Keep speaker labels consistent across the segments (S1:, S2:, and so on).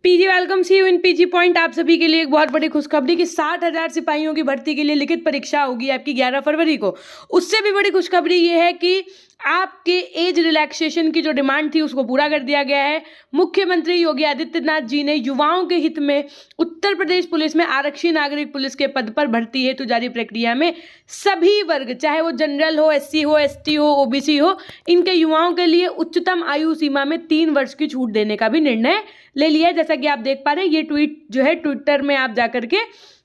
S1: PG welcome see you in PG point. आप सभी के लिए एक बहुत बड़ी खुशखबरी कि 60,000 सिपाहियों की भर्ती के लिए लिखित परीक्षा होगी आपकी 11 फरवरी को। उससे भी बड़ी खुशखबरी ये है कि आपके एज रिलैक्सेशन की जो डिमांड थी उसको पूरा कर दिया गया है। मुख्यमंत्री योगी आदित्यनाथ जी ने युवाओं के हित में उत्तर प्रदेश पुलिस में आरक्षी नागरिक पुलिस के पद पर भर्ती हेतु जारी प्रक्रिया में सभी वर्ग, चाहे वो जनरल हो, एससी हो, एसटी हो, ओबीसी हो, इनके युवाओं के लिए उच्चतम आयु सीमा में 3 वर्ष की छूट देने का भी निर्णय ले लिया है। जैसा कि आप देख पा रहे हैं, ये ट्वीट जो है ट्विटर में आप जाकर के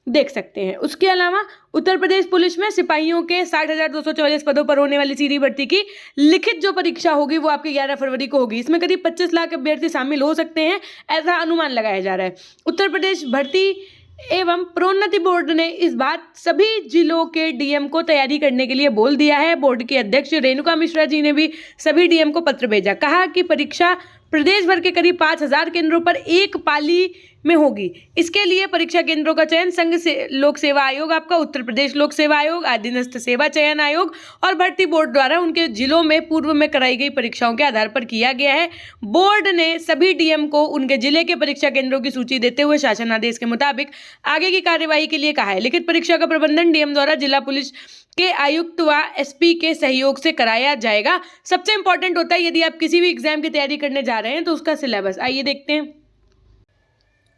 S1: देख सकते हैं। उसके अलावा उत्तर प्रदेश पुलिस में सिपाहियों के 60,244 पदों पर होने वाली सीधी भर्ती की लिखित जो परीक्षा होगी वो आपकी 11 फरवरी को होगी। इसमें करीब 25 लाख अभ्यर्थी शामिल हो सकते हैं, ऐसा अनुमान लगाया जा रहा है। उत्तर प्रदेश भर्ती एवं प्रोन्नति बोर्ड ने इस बात सभी जिलों के डीएम को तैयारी करने के लिए बोल दिया है। बोर्ड के अध्यक्ष रेणुका मिश्रा जी ने भी सभी डीएम को पत्र भेजा, कहा कि परीक्षा प्रदेश भर के करीब 5,000 केंद्रों पर एक पाली में होगी। इसके लिए परीक्षा केंद्रों का चयन संघ से लोक सेवा आयोग, आपका उत्तर प्रदेश लोक सेवा आयोग, अधीनस्थ सेवा चयन आयोग और भर्ती बोर्ड द्वारा उनके जिलों में पूर्व में कराई गई परीक्षाओं के आधार पर किया गया है। बोर्ड ने सभी डीएम को उनके जिले के परीक्षा केंद्रों की सूची देते हुए शासन आदेश के मुताबिक आगे की कार्यवाही के लिए कहा है। लिखित परीक्षा का प्रबंधन डीएम द्वारा जिला पुलिस के आयुक्त व एसपी के सहयोग से कराया जाएगा। सबसे इंपॉर्टेंट होता है, यदि आप किसी भी एग्जाम की तैयारी करने जा रहे हैं तो उसका सिलेबस आइए देखते हैं।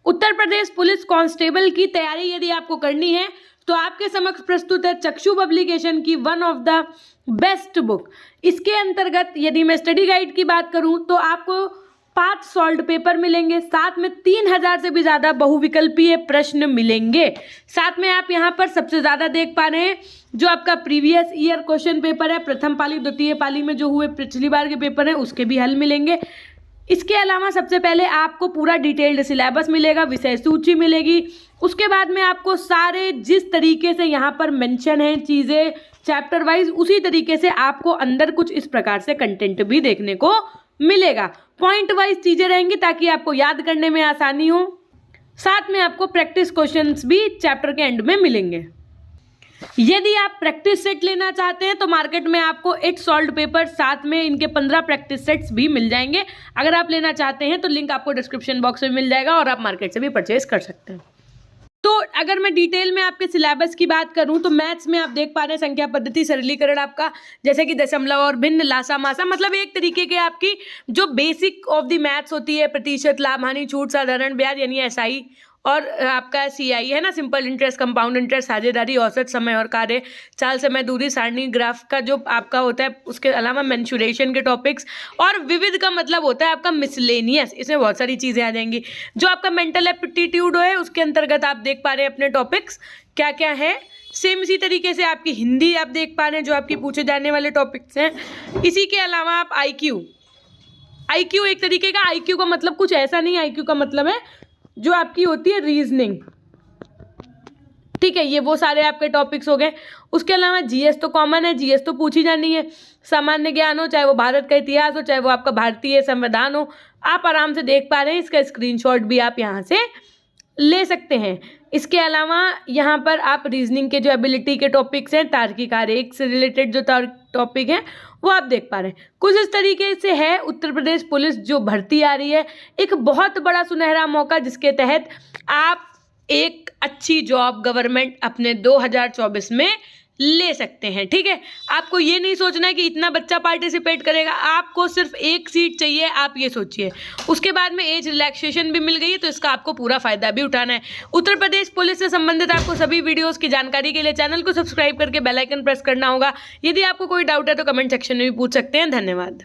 S1: उत्तर प्रदेश पुलिस कांस्टेबल की तैयारी यदि आपको करनी है तो आपके समक्ष प्रस्तुत है चक्षु पब्लिकेशन की one of the best book. इसके अंतर्गत यदि मैं स्टडी गाइड की बात करूं तो आपको 5 सॉल्व पेपर मिलेंगे, साथ में 3,000 से भी ज़्यादा बहुविकल्पीय प्रश्न मिलेंगे। साथ में आप यहाँ पर सबसे ज़्यादा देख पा रहे हैं जो आपका प्रीवियस ईयर क्वेश्चन पेपर है, प्रथम पाली द्वितीय पाली में जो हुए पिछली बार के पेपर हैं उसके भी हल मिलेंगे। इसके अलावा सबसे पहले आपको पूरा डिटेल्ड सिलेबस मिलेगा, विषय सूची मिलेगी। उसके बाद में आपको सारे जिस तरीके से यहाँ पर मेंशन है चीज़ें चैप्टर वाइज, उसी तरीके से आपको अंदर कुछ इस प्रकार से कंटेंट भी देखने को मिलेगा। पॉइंट वाइज चीज़ें रहेंगी ताकि आपको याद करने में आसानी हो। साथ में आपको प्रैक्टिस क्वेश्चंस भी चैप्टर के एंड में मिलेंगे। यदि आप प्रैक्टिस सेट लेना चाहते हैं तो मार्केट में आपको 8 सॉल्व पेपर, साथ में इनके 15 प्रैक्टिस सेट्स भी मिल जाएंगे। अगर आप लेना चाहते हैं तो लिंक आपको डिस्क्रिप्शन बॉक्स में मिल जाएगा और आप मार्केट से भी परचेज कर सकते हैं। तो अगर मैं डिटेल में आपके सिलेबस की बात करूं तो मैथ्स में आप देख पा रहे हैं संख्या पद्धति सरलीकरण आपका, जैसे कि दशमलव और भिन्न, लासा मासा, मतलब एक तरीके के आपकी जो बेसिक ऑफ द मैथ्स होती है, प्रतिशत, लाभ हानि, छूट, साधारण ब्याज यानी एसआई, और आपका सीआई है ना, सिंपल इंटरेस्ट, कंपाउंड इंटरेस्ट, साझेदारी, औसत समय और कार्य, चाल, समय, दूरी, सारणी, ग्राफ का जो आपका होता है। उसके अलावा मेंसुरेशन के टॉपिक्स, और विविध का मतलब होता है आपका मिसलेनियस। इसमें बहुत सारी चीज़ें आ जाएंगी। जो आपका मेंटल एप्टीट्यूड है उसके अंतर्गत आप देख पा रहे हैं अपने टॉपिक्स क्या क्या है। सेम इसी तरीके से आपकी हिंदी आप देख पा रहे हैं जो आपकी पूछे जाने वाले टॉपिक्स हैं। इसी के अलावा आप आईक्यू एक तरीके का, आईक्यू का मतलब कुछ ऐसा नहीं, आईक्यू का मतलब है जो आपकी होती है रीजनिंग, ठीक है। ये वो सारे आपके टॉपिक्स हो गए। उसके अलावा जीएस तो कॉमन है, जीएस तो पूछी जानी है। सामान्य ज्ञान हो, चाहे वो भारत का इतिहास हो, चाहे वो आपका भारतीय संविधान हो, आप आराम से देख पा रहे हैं। इसका स्क्रीनशॉट भी आप यहाँ से ले सकते हैं। इसके अलावा यहाँ पर आप रीजनिंग के जो एबिलिटी के टॉपिक्स हैं, तार्किक आरेख से रिलेटेड जो टॉपिक हैं वो आप देख पा रहे हैं। कुछ इस तरीके से है उत्तर प्रदेश पुलिस जो भर्ती आ रही है, एक बहुत बड़ा सुनहरा मौका जिसके तहत आप एक अच्छी जॉब गवर्नमेंट अपने 2024 में ले सकते हैं, ठीक है। आपको ये नहीं सोचना है कि इतना बच्चा पार्टिसिपेट करेगा, आपको सिर्फ एक सीट चाहिए, आप ये सोचिए। उसके बाद में एज रिलैक्सेशन भी मिल गई है तो इसका आपको पूरा फायदा भी उठाना है। उत्तर प्रदेश पुलिस से संबंधित आपको सभी वीडियोस की जानकारी के लिए चैनल को सब्सक्राइब करके बेल आइकन प्रेस करना होगा। यदि आपको कोई डाउट है तो कमेंट सेक्शन में भी पूछ सकते हैं। धन्यवाद।